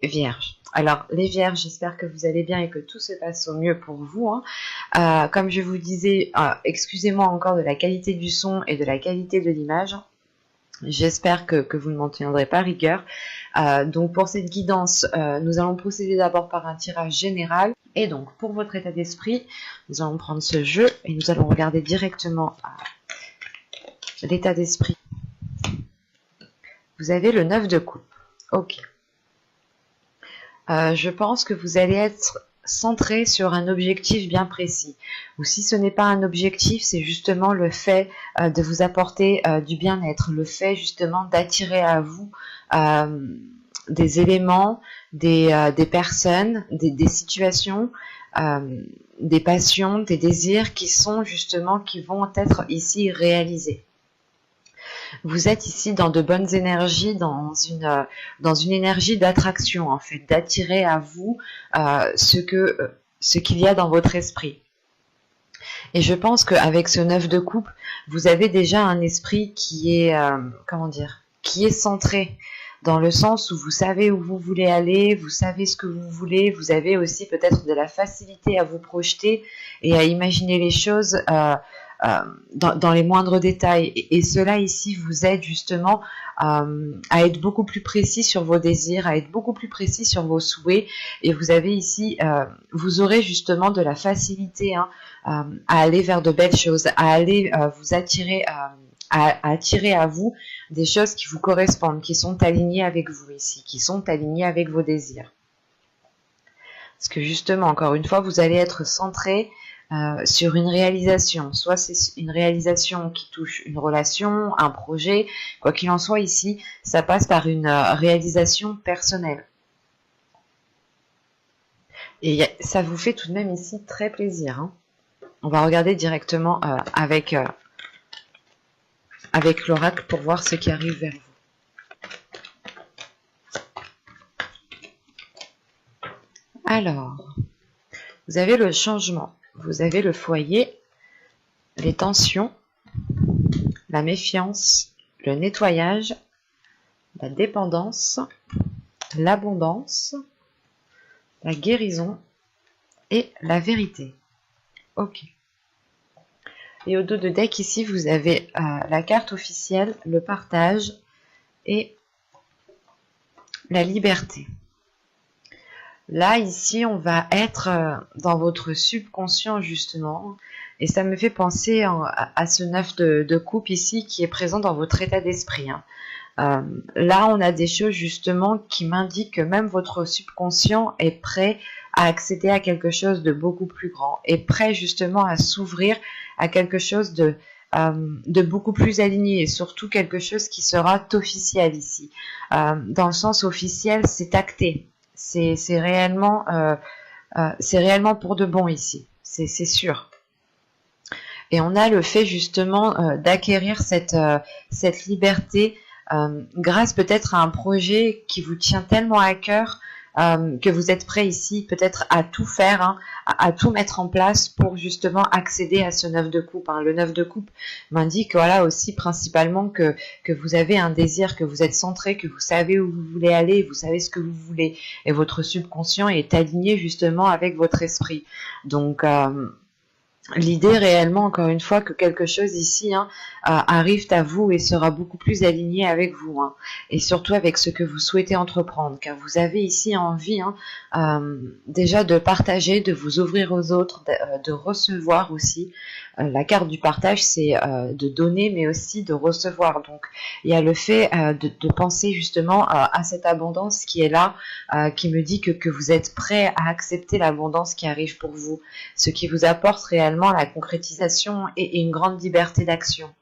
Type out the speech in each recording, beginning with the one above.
Vierge. Alors, les Vierges, j'espère que vous allez bien et que tout se passe au mieux pour vous, hein. Comme je vous disais, excusez-moi encore de la qualité du son et de la qualité de l'image. J'espère que vous ne m'en tiendrez pas rigueur. Donc, pour cette guidance, nous allons procéder d'abord par un tirage général. Et donc, pour votre état d'esprit, nous allons prendre ce jeu et nous allons regarder directement l'état d'esprit. Vous avez le 9 de coupe. Ok. Je pense que vous allez être centré sur un objectif bien précis. Ou si ce n'est pas un objectif, c'est justement le fait de vous apporter du bien-être, le fait justement d'attirer à vous des éléments, des personnes, des situations, des passions, des désirs qui sont justement, qui vont être ici réalisés. Vous êtes ici dans de bonnes énergies, dans une énergie d'attraction, en fait, d'attirer à vous ce qu'il y a dans votre esprit. Et je pense qu'avec ce 9 de coupe, vous avez déjà un esprit qui est, qui est centré, dans le sens où vous savez où vous voulez aller, vous savez ce que vous voulez, vous avez aussi peut-être de la facilité à vous projeter et à imaginer les choses dans les moindres détails. Et cela ici vous aide justement à être beaucoup plus précis sur vos désirs, à être beaucoup plus précis sur vos souhaits. Et vous avez ici, vous aurez justement de la facilité à aller vers de belles choses, à aller vous attirer, à attirer à vous des choses qui vous correspondent, qui sont alignées avec vous ici, qui sont alignées avec vos désirs. Parce que justement, encore une fois, vous allez être centré sur une réalisation, soit c'est une réalisation qui touche une relation, un projet, quoi qu'il en soit ici, ça passe par une réalisation personnelle. Et ça vous fait tout de même ici très plaisir, hein. On va regarder directement avec l'oracle pour voir ce qui arrive vers vous. Alors, vous avez le changement. Vous avez le foyer, les tensions, la méfiance, le nettoyage, la dépendance, l'abondance, la guérison et la vérité. Ok. Et au dos de deck ici, vous avez la carte officielle, le partage et la liberté. Là, ici, on va être dans votre subconscient, justement. Et ça me fait penser à ce 9 de coupe ici qui est présent dans votre état d'esprit, hein. Là, on a des choses, justement, qui m'indiquent que même votre subconscient est prêt à accéder à quelque chose de beaucoup plus grand. Est prêt, justement, à s'ouvrir à quelque chose de beaucoup plus aligné. Et surtout, quelque chose qui sera officiel ici. Dans le sens officiel, c'est acté. C'est réellement pour de bon ici, c'est sûr. Et on a le fait justement d'acquérir cette liberté grâce peut-être à un projet qui vous tient tellement à cœur que vous êtes prêt ici peut-être à tout faire, hein, à tout mettre en place pour justement accéder à ce 9 de coupe, hein. Le 9 de coupe m'indique voilà aussi principalement que vous avez un désir, que vous êtes centré, que vous savez où vous voulez aller, vous savez ce que vous voulez et votre subconscient est aligné justement avec votre esprit. Donc l'idée réellement, encore une fois, que quelque chose ici arrive à vous et sera beaucoup plus aligné avec vous, hein, et surtout avec ce que vous souhaitez entreprendre, car vous avez ici envie déjà de partager, de vous ouvrir aux autres, de recevoir aussi. La carte du partage, c'est de donner, mais aussi de recevoir. Donc, il y a le fait de penser justement à cette abondance qui est là, qui me dit que vous êtes prêt à accepter l'abondance qui arrive pour vous, ce qui vous apporte réellement la concrétisation et une grande liberté d'action.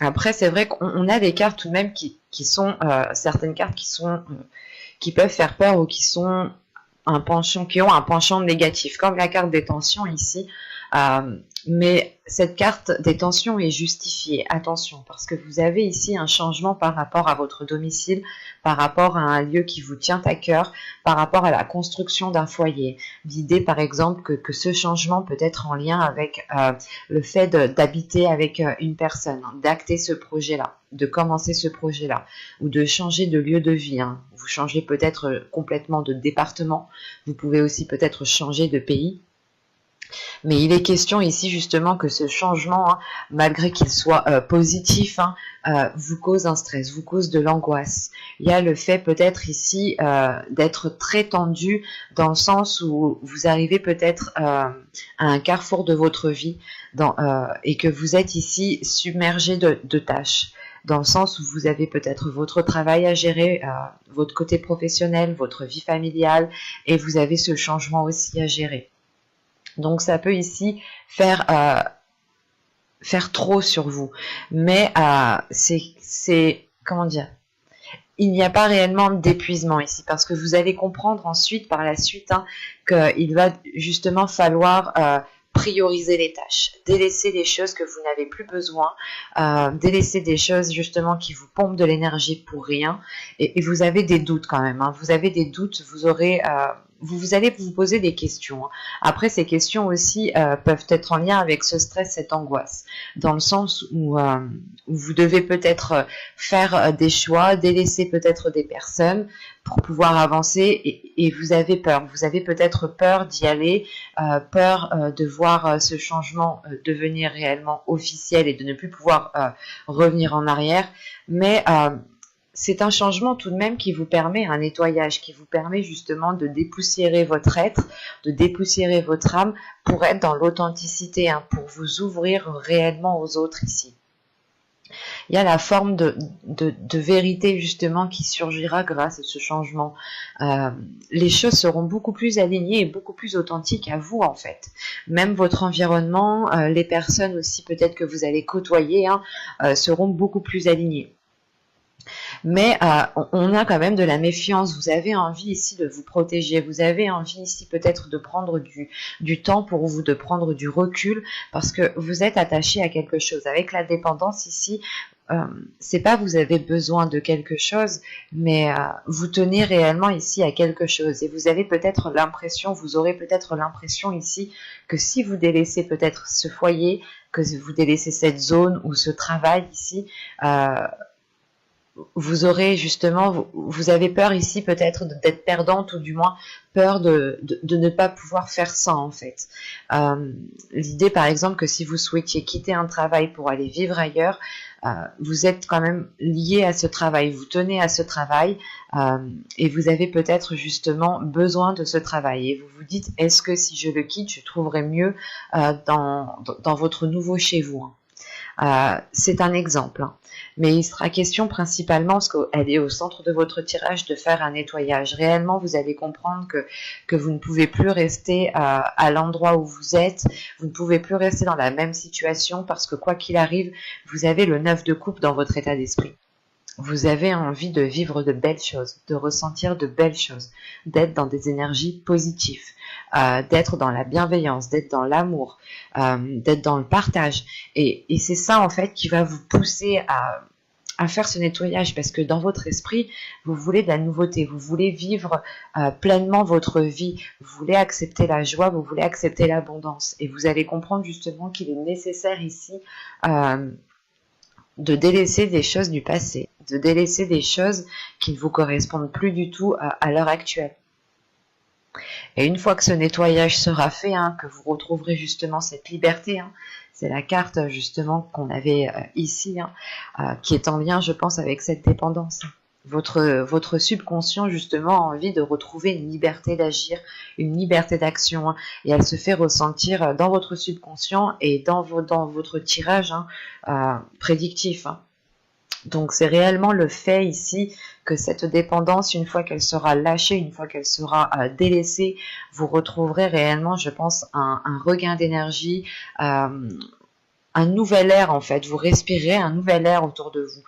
Après, c'est vrai qu'on a des cartes tout de même qui sont certaines cartes qui peuvent faire peur ou qui sont qui ont un penchant négatif, comme la carte des tensions ici. Mais cette carte des tensions est justifiée, attention, parce que vous avez ici un changement par rapport à votre domicile, par rapport à un lieu qui vous tient à cœur, par rapport à la construction d'un foyer. L'idée, par exemple, que ce changement peut être en lien avec le fait d'habiter avec une personne, d'acter ce projet-là, de commencer ce projet-là, ou de changer de lieu de vie. Vous changez peut-être complètement de département, vous pouvez aussi peut-être changer de pays. Mais il est question ici justement que ce changement, malgré qu'il soit positif, vous cause un stress, vous cause de l'angoisse. Il y a le fait peut-être ici d'être très tendu dans le sens où vous arrivez peut-être à un carrefour de votre vie et que vous êtes ici submergé de tâches. Dans le sens où vous avez peut-être votre travail à gérer, votre côté professionnel, votre vie familiale, et vous avez ce changement aussi à gérer. Donc ça peut ici faire trop sur vous, mais c'est comment dire, il n'y a pas réellement d'épuisement ici, parce que vous allez comprendre ensuite, par la suite, qu'il va justement falloir prioriser les tâches, délaisser des choses que vous n'avez plus besoin, délaisser des choses justement qui vous pompent de l'énergie pour rien, et vous avez des doutes quand même, vous avez des doutes, vous aurez... vous allez vous poser des questions. Après, ces questions aussi peuvent être en lien avec ce stress, cette angoisse, dans le sens où vous devez peut-être faire des choix, délaisser peut-être des personnes pour pouvoir avancer, et vous avez peur. Vous avez peut-être peur d'y aller, peur de voir ce changement devenir réellement officiel et de ne plus pouvoir revenir en arrière. Mais c'est un changement tout de même qui vous permet un nettoyage, qui vous permet justement de dépoussiérer votre être, de dépoussiérer votre âme pour être dans l'authenticité, pour vous ouvrir réellement aux autres ici. Il y a la forme de vérité justement qui surgira grâce à ce changement. Les choses seront beaucoup plus alignées et beaucoup plus authentiques à vous en fait. Même votre environnement, les personnes aussi peut-être que vous allez côtoyer seront beaucoup plus alignées. Mais on a quand même de la méfiance. Vous avez envie ici de vous protéger. Vous avez envie ici peut-être de prendre du temps pour vous, de prendre du recul, parce que vous êtes attaché à quelque chose. Avec la dépendance ici, c'est pas vous avez besoin de quelque chose, mais vous tenez réellement ici à quelque chose. Et vous avez peut-être l'impression, vous aurez peut-être l'impression ici que si vous délaissez peut-être ce foyer, que vous délaissez cette zone ou ce travail ici, vous aurez justement, vous avez peur ici peut-être d'être perdante, ou du moins peur de ne pas pouvoir faire ça en fait. L'idée par exemple que si vous souhaitiez quitter un travail pour aller vivre ailleurs, vous êtes quand même lié à ce travail, vous tenez à ce travail, et vous avez peut-être justement besoin de ce travail, et vous vous dites, est-ce que si je le quitte, je trouverai mieux dans votre nouveau chez vous. C'est un exemple, mais il sera question principalement, parce qu'elle est au centre de votre tirage, de faire un nettoyage. Réellement, vous allez comprendre que vous ne pouvez plus rester à l'endroit où vous êtes, vous ne pouvez plus rester dans la même situation, parce que quoi qu'il arrive, vous avez le 9 de coupe dans votre état d'esprit. Vous avez envie de vivre de belles choses, de ressentir de belles choses, d'être dans des énergies positives, d'être dans la bienveillance, d'être dans l'amour, d'être dans le partage. Et c'est ça en fait qui va vous pousser à faire ce nettoyage, parce que dans votre esprit, vous voulez de la nouveauté, vous voulez vivre pleinement votre vie, vous voulez accepter la joie, vous voulez accepter l'abondance. Et vous allez comprendre justement qu'il est nécessaire ici de délaisser des choses du passé, de délaisser des choses qui ne vous correspondent plus du tout à l'heure actuelle. Et une fois que ce nettoyage sera fait, que vous retrouverez justement cette liberté, c'est la carte justement qu'on avait ici, qui est en lien, je pense, avec cette dépendance. Votre subconscient justement a envie de retrouver une liberté d'agir, une liberté d'action, et elle se fait ressentir dans votre subconscient et dans votre tirage prédictif. Donc c'est réellement le fait ici que cette dépendance, une fois qu'elle sera lâchée, une fois qu'elle sera délaissée, vous retrouverez réellement, je pense, un regain d'énergie, un un nouvel air en fait, vous respirez un nouvel air autour de vous.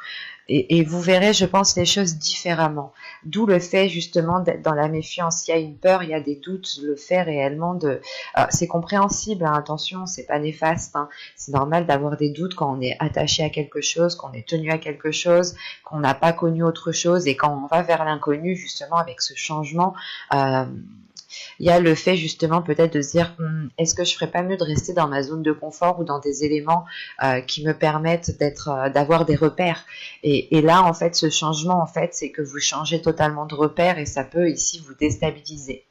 Et vous verrez, je pense, les choses différemment. D'où le fait justement d'être dans la méfiance. Il y a une peur, il y a des doutes, le fait réellement de... c'est compréhensible, hein, attention, c'est pas néfaste. Hein. C'est normal d'avoir des doutes quand on est attaché à quelque chose, qu'on est tenu à quelque chose, qu'on n'a pas connu autre chose. Et quand on va vers l'inconnu, justement, avec ce changement... il y a le fait justement peut-être de se dire est-ce que je ferais pas mieux de rester dans ma zone de confort ou dans des éléments qui me permettent d'avoir des repères et là en fait ce changement en fait c'est que vous changez totalement de repères et ça peut ici vous déstabiliser.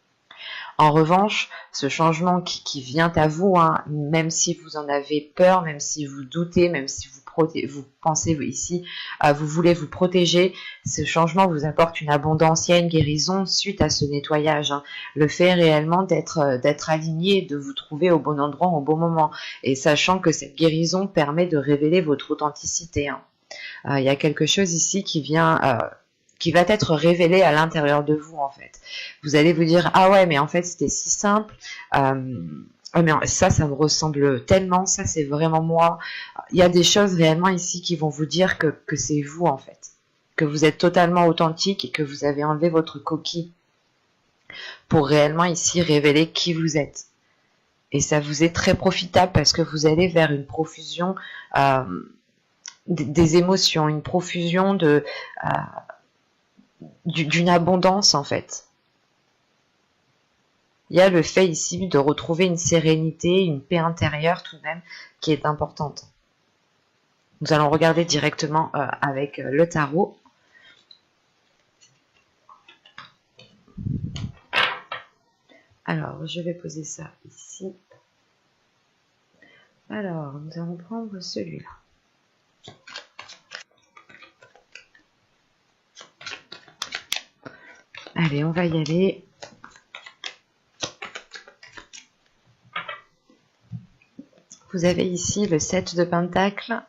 En revanche, ce changement qui vient à vous, hein, même si vous en avez peur, même si vous doutez, même si vous pensez ici, vous voulez vous protéger, ce changement vous apporte une abondance, il y a une guérison suite à ce nettoyage. Hein. Le fait réellement d'être aligné, de vous trouver au bon endroit au bon moment, et sachant que cette guérison permet de révéler votre authenticité. Hein. Il y a quelque chose ici qui vient... qui va être révélé à l'intérieur de vous en fait. Vous allez vous dire ah ouais mais en fait c'était si simple, mais ça me ressemble tellement, ça c'est vraiment moi. Il y a des choses réellement ici qui vont vous dire que c'est vous en fait, que vous êtes totalement authentique et que vous avez enlevé votre coquille pour réellement ici révéler qui vous êtes. Et ça vous est très profitable parce que vous allez vers une profusion des émotions, une profusion d'une abondance en fait. Il y a le fait ici de retrouver une sérénité, une paix intérieure tout de même qui est importante. Nous allons regarder directement avec le tarot. Alors, je vais poser ça ici. Alors, nous allons prendre celui-là. Allez, on va y aller. Vous avez ici le 7 de Pentacle,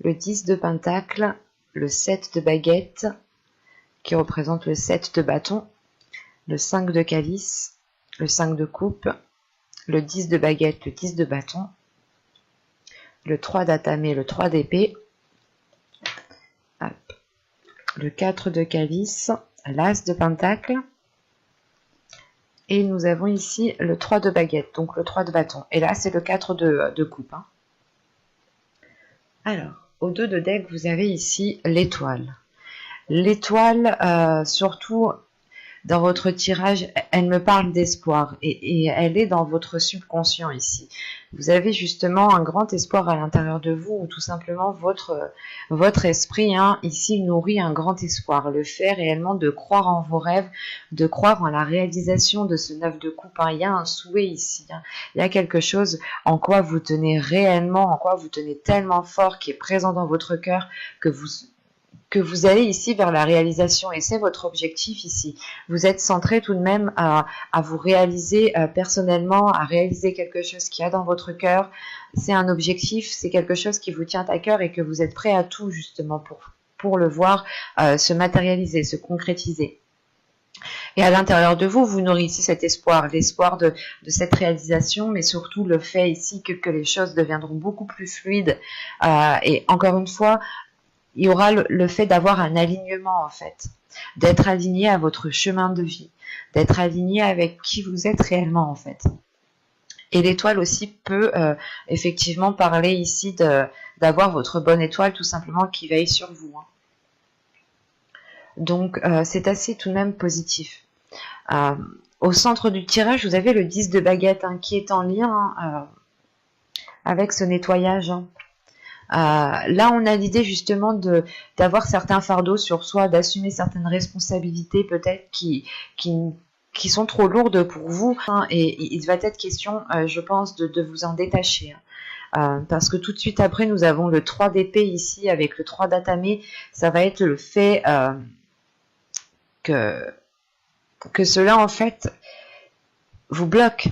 le 10 de Pentacle, le 7 de Baguette, qui représente le 7 de Bâton, le 5 de Calice, le 5 de Coupe, le 10 de Baguette, le 10 de Bâton, le 3 d'Atamé, le 3 d'Épée, le 4 de Calice, l'As de Pentacle, et nous avons ici le 3 de Baguette, donc le 3 de Bâton. Et là, c'est le 4 de Coupe. Hein. Alors, au 2 de deck, vous avez ici l'étoile. L'étoile, surtout dans votre tirage, elle me parle d'espoir et elle est dans votre subconscient ici. Vous avez justement un grand espoir à l'intérieur de vous ou tout simplement votre esprit hein, ici nourrit un grand espoir. Le fait réellement de croire en vos rêves, de croire en la réalisation de ce 9 de coupe. Hein. Il y a un souhait ici. Hein. Il y a quelque chose en quoi vous tenez réellement, en quoi vous tenez tellement fort qui est présent dans votre cœur que vous allez ici vers la réalisation et c'est votre objectif ici. Vous êtes centré tout de même à vous réaliser personnellement, à réaliser quelque chose qu'il y a dans votre cœur. C'est un objectif, c'est quelque chose qui vous tient à cœur et que vous êtes prêt à tout justement pour le voir se matérialiser, se concrétiser. Et à l'intérieur de vous, vous nourrissez cet espoir, l'espoir de cette réalisation, mais surtout le fait ici que les choses deviendront beaucoup plus fluides. Et encore une fois, il y aura le fait d'avoir un alignement en fait, d'être aligné à votre chemin de vie, d'être aligné avec qui vous êtes réellement en fait. Et l'étoile aussi peut effectivement parler ici d'avoir votre bonne étoile tout simplement qui veille sur vous. Hein. Donc c'est assez tout de même positif. Au centre du tirage, vous avez le 10 de Baguette hein, qui est en lien avec ce nettoyage. Hein. Là, on a l'idée justement d'avoir certains fardeaux sur soi, d'assumer certaines responsabilités peut-être qui sont trop lourdes pour vous. Hein, et il va être question, je pense, de vous en détacher. Hein. Parce que tout de suite après, nous avons le 3 d'épée ici avec le 3 d'atamé. Ça va être le fait que cela, en fait, vous bloque.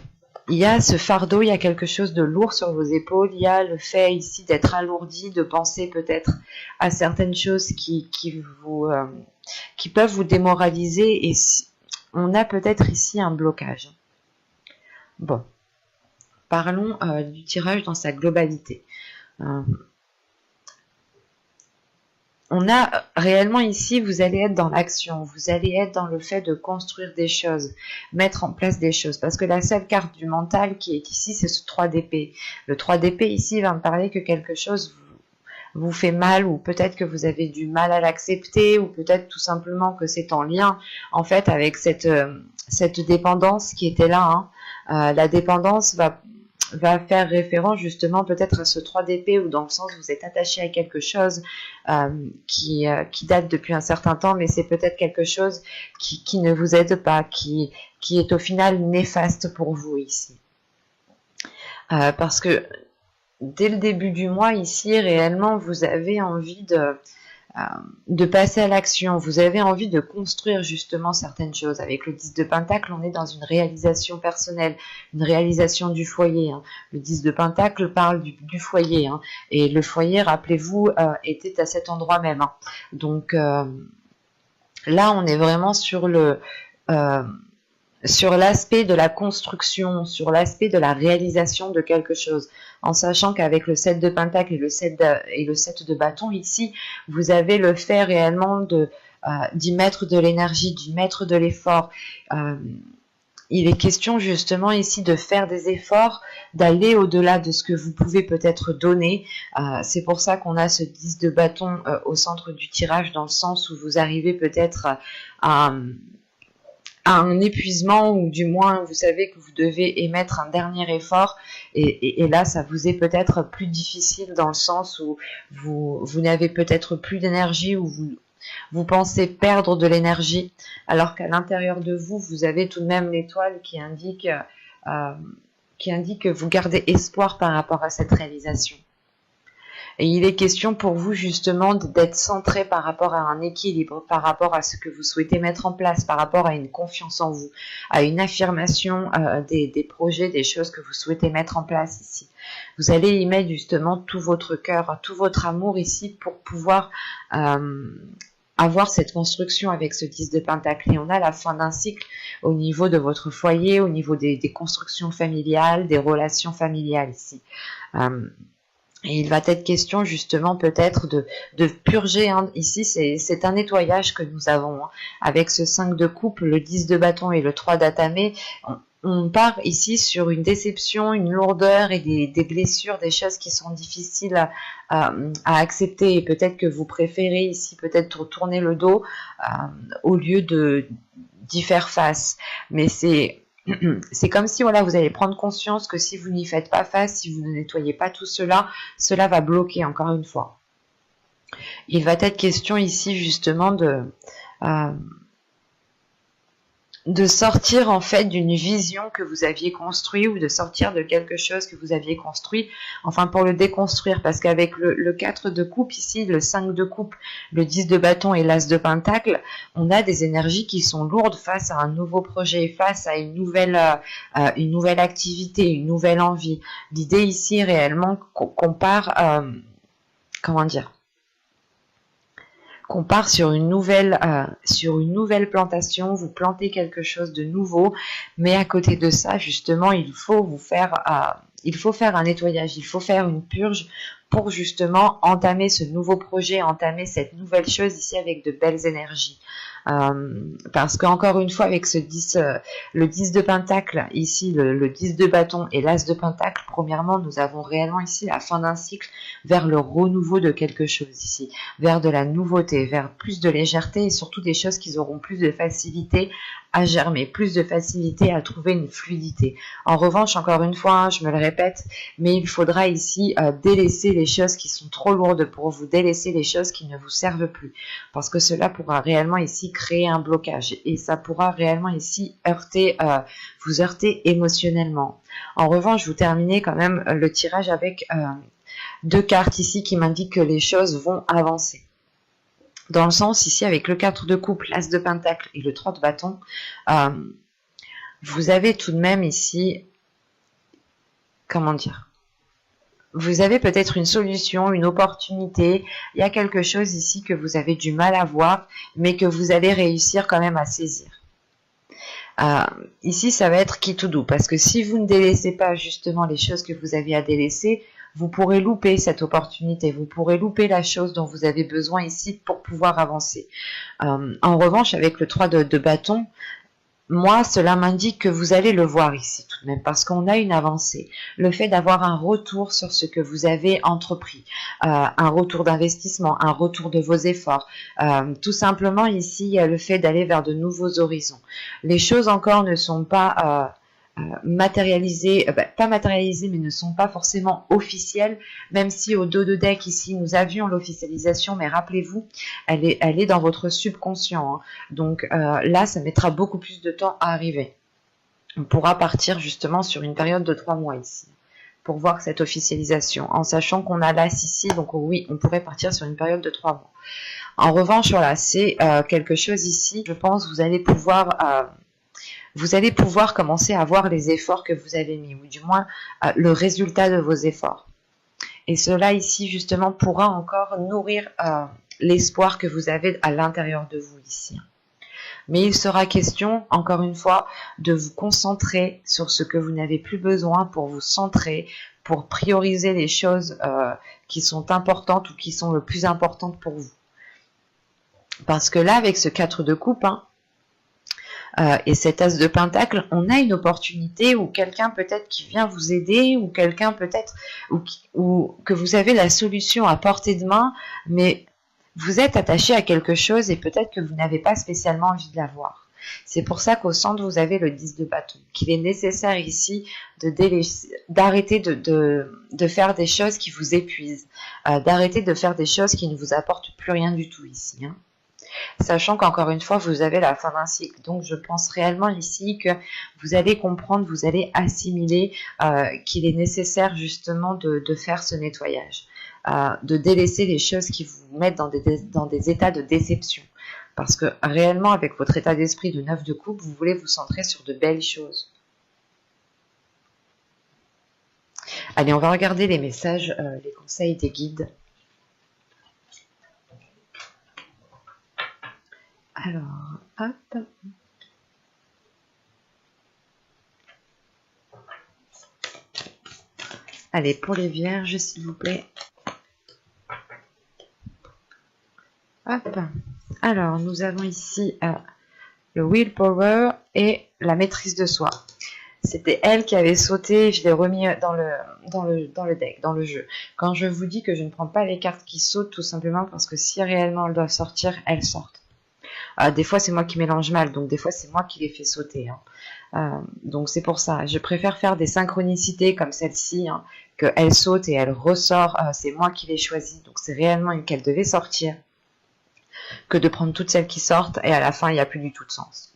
Il y a ce fardeau, il y a quelque chose de lourd sur vos épaules, il y a le fait ici d'être alourdi, de penser peut-être à certaines choses qui peuvent vous démoraliser et on a peut-être ici un blocage. Bon, parlons du tirage dans sa globalité. On a réellement ici, vous allez être dans l'action, vous allez être dans le fait de construire des choses, mettre en place des choses. Parce que la seule carte du mental qui est ici, c'est ce 3 d'épée. Le 3 d'épée ici va me parler que quelque chose vous fait mal, ou peut-être que vous avez du mal à l'accepter, ou peut-être tout simplement que c'est en lien en fait avec cette dépendance qui était là. La dépendance va faire référence justement peut-être à ce 3 d'épée, ou dans le sens où vous êtes attaché à quelque chose qui date depuis un certain temps, mais c'est peut-être quelque chose qui ne vous aide pas, qui est au final néfaste pour vous ici. Parce que dès le début du mois ici, réellement, vous avez envie de passer à l'action, vous avez envie de construire justement certaines choses. Avec le 10 de Pentacle, on est dans une réalisation personnelle, une réalisation du foyer. Le 10 de Pentacle parle du foyer, et le foyer, rappelez-vous, était à cet endroit même. Donc là, on est vraiment sur l'aspect de la construction, sur l'aspect de la réalisation de quelque chose, en sachant qu'avec le 7 de Pentacle et le 7 de bâton ici, vous avez le fait réellement d'y mettre de l'énergie, d'y mettre de l'effort. Il est question justement ici de faire des efforts, d'aller au-delà de ce que vous pouvez peut-être donner. C'est pour ça qu'on a ce 10 de bâton au centre du tirage, dans le sens où vous arrivez peut-être à un épuisement, ou du moins vous savez que vous devez émettre un dernier effort, et là ça vous est peut-être plus difficile, dans le sens où vous n'avez peut-être plus d'énergie, ou vous pensez perdre de l'énergie, alors qu'à l'intérieur de vous, vous avez tout de même l'étoile qui indique que vous gardez espoir par rapport à cette réalisation. Et il est question pour vous justement d'être centré par rapport à un équilibre, par rapport à ce que vous souhaitez mettre en place, par rapport à une confiance en vous, à une affirmation des projets, des choses que vous souhaitez mettre en place ici. Vous allez y mettre justement tout votre cœur, tout votre amour ici, pour pouvoir avoir cette construction avec ce 10 de Pentacle. Et on a la fin d'un cycle au niveau de votre foyer, au niveau des constructions familiales, des relations familiales ici. Et il va être question justement peut-être de purger. Ici, c'est un nettoyage que nous avons. Avec ce 5 de coupe, le 10 de bâton et le 3 d'atamé, on part ici sur une déception, une lourdeur et des blessures, des choses qui sont difficiles à accepter. Et peut-être que vous préférez ici peut-être tourner le dos au lieu d'y faire face. Mais c'est comme si voilà, vous allez prendre conscience que si vous n'y faites pas face, si vous ne nettoyez pas tout cela, cela va bloquer encore une fois. Il va être question ici justement de sortir en fait d'une vision que vous aviez construite, ou de sortir de quelque chose que vous aviez construit, enfin pour le déconstruire, parce qu'avec le 4 de coupe ici, le 5 de coupe, le 10 de bâton et l'as de pentacle, on a des énergies qui sont lourdes face à un nouveau projet, face à une nouvelle activité, une nouvelle envie. L'idée ici réellement qu'on part, qu'on part sur une nouvelle plantation, vous plantez quelque chose de nouveau, mais à côté de ça, justement, il faut faire un nettoyage, il faut faire une purge pour justement entamer ce nouveau projet, entamer cette nouvelle chose ici avec de belles énergies. Parce qu'encore une fois, avec ce 10, le 10 de pentacle, ici le 10 de bâton et l'as de pentacle, premièrement, nous avons réellement ici la fin d'un cycle vers le renouveau de quelque chose ici, vers de la nouveauté, vers plus de légèreté, et surtout des choses qui auront plus de facilité à germer, plus de facilité à trouver une fluidité. En revanche, encore une fois, je me le répète, mais il faudra ici délaisser les choses qui sont trop lourdes pour vous, délaisser les choses qui ne vous servent plus, parce que cela pourra réellement ici créer un blocage, et ça pourra réellement ici vous heurter émotionnellement. En revanche, je vous terminez quand même le tirage avec 2 cartes ici qui m'indiquent que les choses vont avancer. Dans le sens ici, avec le 4 de coupe, l'as de pentacle et le 3 de bâton, vous avez tout de même ici, vous avez peut-être une solution, une opportunité, il y a quelque chose ici que vous avez du mal à voir, mais que vous allez réussir quand même à saisir. Ici, ça va être qui tout doux, parce que si vous ne délaissez pas justement les choses que vous avez à délaisser, vous pourrez louper cette opportunité, vous pourrez louper la chose dont vous avez besoin ici pour pouvoir avancer. En revanche, avec le 3 de bâton, moi, cela m'indique que vous allez le voir ici tout de même, parce qu'on a une avancée. Le fait d'avoir un retour sur ce que vous avez entrepris, un retour d'investissement, un retour de vos efforts. Tout simplement ici, il y a le fait d'aller vers de nouveaux horizons. Les choses encore ne sont pas matérialisées, pas matérialisées, mais ne sont pas forcément officielles, même si au dos de deck ici, nous avions l'officialisation, mais rappelez-vous, elle est dans votre subconscient. Hein. Donc là, ça mettra beaucoup plus de temps à arriver. On pourra partir justement sur une période de 3 mois ici, pour voir cette officialisation, en sachant qu'on a l'As ici, donc oui, on pourrait partir sur une période de 3 mois. En revanche, voilà, c'est quelque chose ici, je pense, vous allez pouvoir commencer à voir les efforts que vous avez mis, ou du moins le résultat de vos efforts. Et cela ici, justement, pourra encore nourrir l'espoir que vous avez à l'intérieur de vous ici. Mais il sera question, encore une fois, de vous concentrer sur ce que vous n'avez plus besoin pour vous centrer, pour prioriser les choses qui sont importantes ou qui sont le plus importantes pour vous. Parce que là, avec ce 4 de coupe, et cet as de pentacle, on a une opportunité où quelqu'un peut-être qui vient vous aider, ou quelqu'un peut-être ou que vous avez la solution à portée de main, mais vous êtes attaché à quelque chose et peut-être que vous n'avez pas spécialement envie de l'avoir. C'est pour ça qu'au centre, vous avez le 10 de bâton, qu'il est nécessaire ici d'arrêter de faire des choses qui vous épuisent, d'arrêter de faire des choses qui ne vous apportent plus rien du tout ici. Hein. Sachant qu'encore une fois, vous avez la fin d'un cycle. Donc, je pense réellement ici que vous allez comprendre, vous allez assimiler qu'il est nécessaire justement de faire ce nettoyage, de délaisser les choses qui vous mettent dans des états de déception. Parce que réellement, avec votre état d'esprit de 9 de coupe, vous voulez vous centrer sur de belles choses. Allez, on va regarder les messages, les conseils des guides. Alors, hop. Allez, pour les vierges, s'il vous plaît. Hop. Alors, nous avons ici le willpower et la maîtrise de soi. C'était elle qui avait sauté, je l'ai remis dans le deck, dans le jeu. Quand je vous dis que je ne prends pas les cartes qui sautent, tout simplement parce que si réellement elles doivent sortir, elles sortent. Des fois, c'est moi qui mélange mal, donc des fois, c'est moi qui les fais sauter. Hein. Donc, c'est pour ça. Je préfère faire des synchronicités comme celle-ci, hein, qu'elle saute et elle ressort. C'est moi qui l'ai choisie, donc c'est réellement une qu'elle devait sortir, que de prendre toutes celles qui sortent et à la fin, il n'y a plus du tout de sens.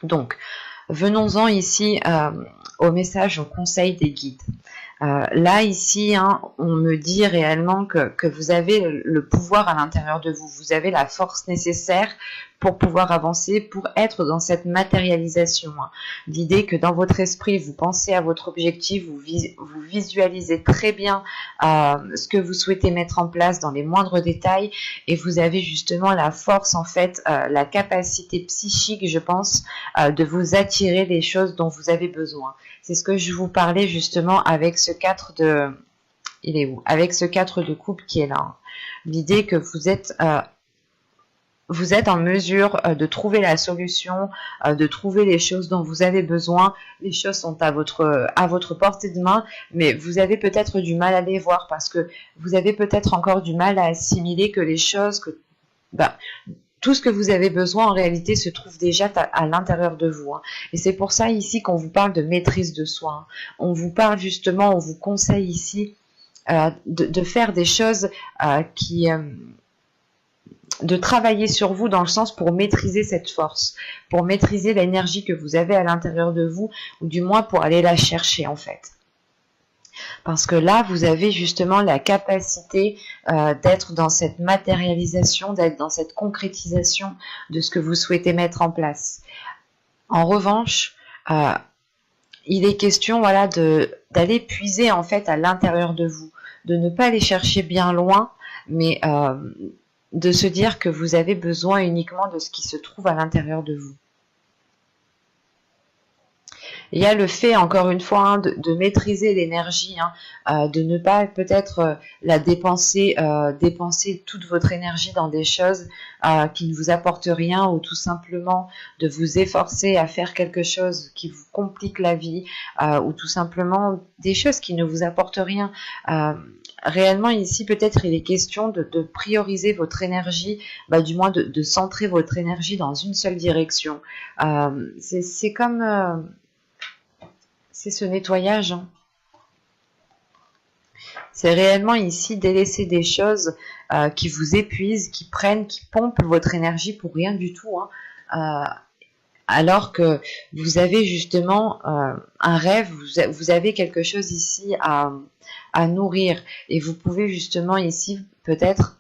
Donc, venons-en ici au message, au conseil des guides. Là, ici, hein, on me dit réellement que vous avez le pouvoir à l'intérieur de vous. Vous avez la force nécessaire pour pouvoir avancer, pour être dans cette matérialisation. Hein. L'idée que dans votre esprit, vous pensez à votre objectif, vous visualisez très bien ce que vous souhaitez mettre en place dans les moindres détails, et vous avez justement la force, en fait, la capacité psychique, je pense, de vous attirer les choses dont vous avez besoin. C'est ce que je vous parlais justement avec ce 4 de... Il est où? Avec ce 4 de coupe qui est là. Hein. L'idée que vous êtes en mesure de trouver la solution, de trouver les choses dont vous avez besoin. Les choses sont à votre portée de main, mais vous avez peut-être du mal à les voir parce que vous avez peut-être encore du mal à assimiler que les choses... tout ce que vous avez besoin, en réalité, se trouve déjà à l'intérieur de vous. Hein. Et c'est pour ça, ici, qu'on vous parle de maîtrise de soi. Hein. On vous parle, justement, on vous conseille ici de faire des choses de travailler sur vous dans le sens pour maîtriser cette force, pour maîtriser l'énergie que vous avez à l'intérieur de vous, ou du moins pour aller la chercher, en fait. Parce que là, vous avez justement la capacité d'être dans cette matérialisation, d'être dans cette concrétisation de ce que vous souhaitez mettre en place. En revanche, il est question, voilà, d'aller puiser en fait à l'intérieur de vous, de ne pas aller chercher bien loin, mais de se dire que vous avez besoin uniquement de ce qui se trouve à l'intérieur de vous. Il y a le fait, encore une fois, hein, de maîtriser l'énergie, hein, de ne pas peut-être la dépenser, dépenser toute votre énergie dans des choses qui ne vous apportent rien, ou tout simplement de vous efforcer à faire quelque chose qui vous complique la vie, ou tout simplement des choses qui ne vous apportent rien. Réellement ici, peut-être il est question de prioriser votre énergie, du moins de centrer votre énergie dans une seule direction. C'est comme... c'est ce nettoyage, hein. C'est réellement ici délaisser des choses qui vous épuisent, qui prennent, qui pompent votre énergie pour rien du tout, hein. Alors que vous avez justement un rêve, vous avez quelque chose ici à nourrir, et vous pouvez justement ici peut-être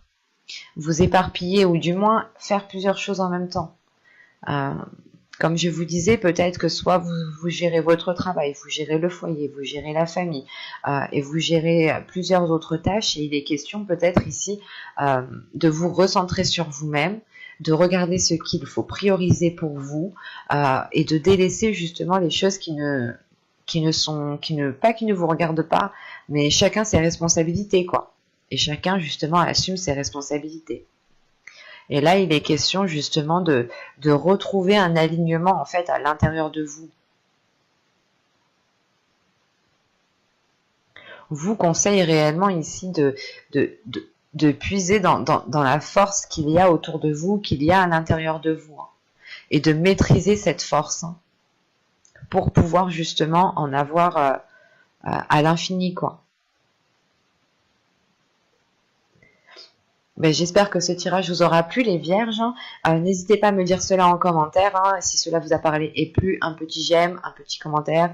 vous éparpiller, ou du moins faire plusieurs choses en même temps. Comme je vous disais, peut-être que soit vous gérez votre travail, vous gérez le foyer, vous gérez la famille, et vous gérez plusieurs autres tâches, et il est question peut-être ici de vous recentrer sur vous-même, de regarder ce qu'il faut prioriser pour vous, et de délaisser justement les choses qui ne vous regardent pas, mais chacun ses responsabilités, quoi. Et chacun justement assume ses responsabilités. Et là, il est question justement de retrouver un alignement en fait à l'intérieur de vous. Vous conseille réellement ici de puiser dans la force qu'il y a autour de vous, qu'il y a à l'intérieur de vous, hein, et de maîtriser cette force, hein, pour pouvoir justement en avoir à l'infini, quoi. J'espère que ce tirage vous aura plu, les vierges. N'hésitez pas à me dire cela en commentaire, hein, si cela vous a parlé et plu. Un petit j'aime, un petit commentaire.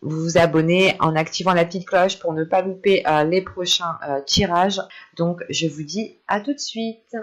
Vous vous abonnez en activant la petite cloche pour ne pas louper les prochains tirages. Donc je vous dis à tout de suite.